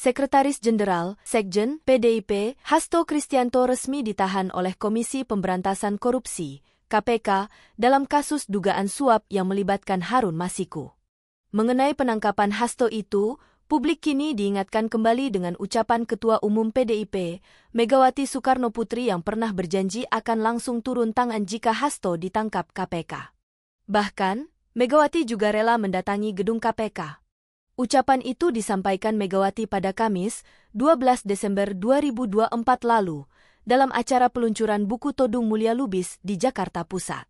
Sekretaris Jenderal, Sekjen, PDIP, Hasto Kristianto resmi ditahan oleh Komisi Pemberantasan Korupsi, KPK, dalam kasus dugaan suap yang melibatkan Harun Masiku. Mengenai penangkapan Hasto itu, publik kini diingatkan kembali dengan ucapan Ketua Umum PDIP, Megawati Soekarnoputri yang pernah berjanji akan langsung turun tangan jika Hasto ditangkap KPK. Bahkan, Megawati juga rela mendatangi gedung KPK. Ucapan itu disampaikan Megawati pada Kamis, 12 Desember 2024 lalu, dalam acara peluncuran buku Todung Mulia Lubis di Jakarta Pusat.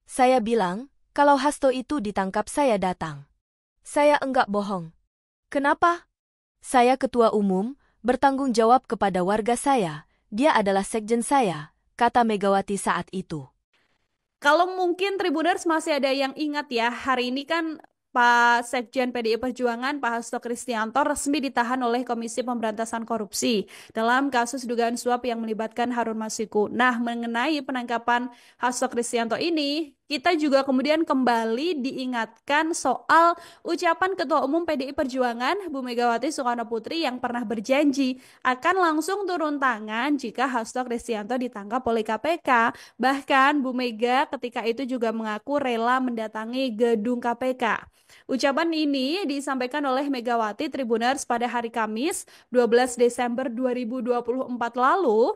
Saya bilang, kalau Hasto itu ditangkap saya datang. Saya enggak bohong. Kenapa? Saya ketua umum, bertanggung jawab kepada warga saya, dia adalah sekjen saya, kata Megawati saat itu. Kalau mungkin Tribuners masih ada yang ingat ya, hari ini kan Pak Sekjen PDI Perjuangan, Pak Hasto Kristianto resmi ditahan oleh Komisi Pemberantasan Korupsi dalam kasus dugaan suap yang melibatkan Harun Masiku. Nah, mengenai penangkapan Hasto Kristianto ini, kita juga kemudian kembali diingatkan soal ucapan Ketua Umum PDI Perjuangan, Bu Megawati Soekarnoputri yang pernah berjanji akan langsung turun tangan jika Hasto Kristianto ditangkap oleh KPK. Bahkan Bu Mega ketika itu juga mengaku rela mendatangi gedung KPK. Ucapan ini disampaikan oleh Megawati Tribuners pada hari Kamis 12 Desember 2024 lalu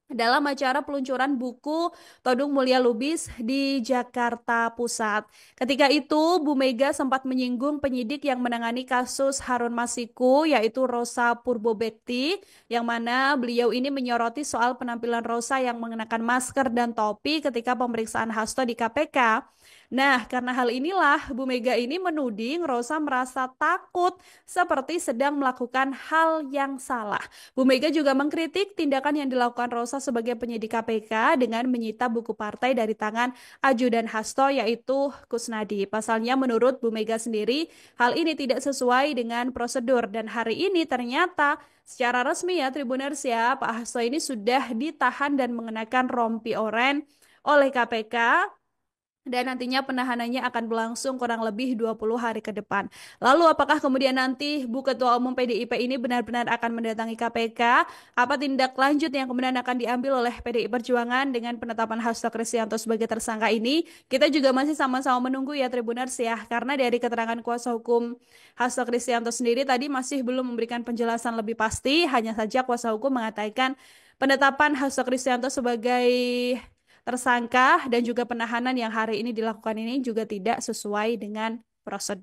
dalam acara peluncuran buku Todung Mulia Lubis di Jakarta Pusat. Ketika itu, Bu Mega sempat menyinggung penyidik yang menangani kasus Harun Masiku, yaitu Rosa Purbobekti, yang mana beliau ini menyoroti soal penampilan Rosa yang mengenakan masker dan topi ketika pemeriksaan Hasto di KPK. Nah, karena hal inilah Bu Mega ini menuding Rosa merasa takut seperti sedang melakukan hal yang salah. Bu Mega juga mengkritik tindakan yang dilakukan Rosa sebagai penyidik KPK dengan menyita buku partai dari tangan ajudan Hasto yaitu Kusnadi. Pasalnya menurut Bu Mega sendiri, hal ini tidak sesuai dengan prosedur dan hari ini ternyata secara resmi ya Tribuners ya, Pak Hasto ini sudah ditahan dan mengenakan rompi oranye oleh KPK. Dan nantinya penahanannya akan berlangsung kurang lebih 20 hari ke depan. Lalu apakah kemudian nanti Bu Ketua Umum PDIP ini benar-benar akan mendatangi KPK? Apa tindak lanjut yang kemudian akan diambil oleh PDI Perjuangan dengan penetapan Hasto Kristianto sebagai tersangka ini? Kita juga masih sama-sama menunggu ya Tribuners ya. Karena dari keterangan kuasa hukum Hasto Kristianto sendiri tadi masih belum memberikan penjelasan lebih pasti. Hanya saja kuasa hukum mengatakan penetapan Hasto Kristianto sebagai tersangka dan juga penahanan yang hari ini dilakukan ini juga tidak sesuai dengan prosedur.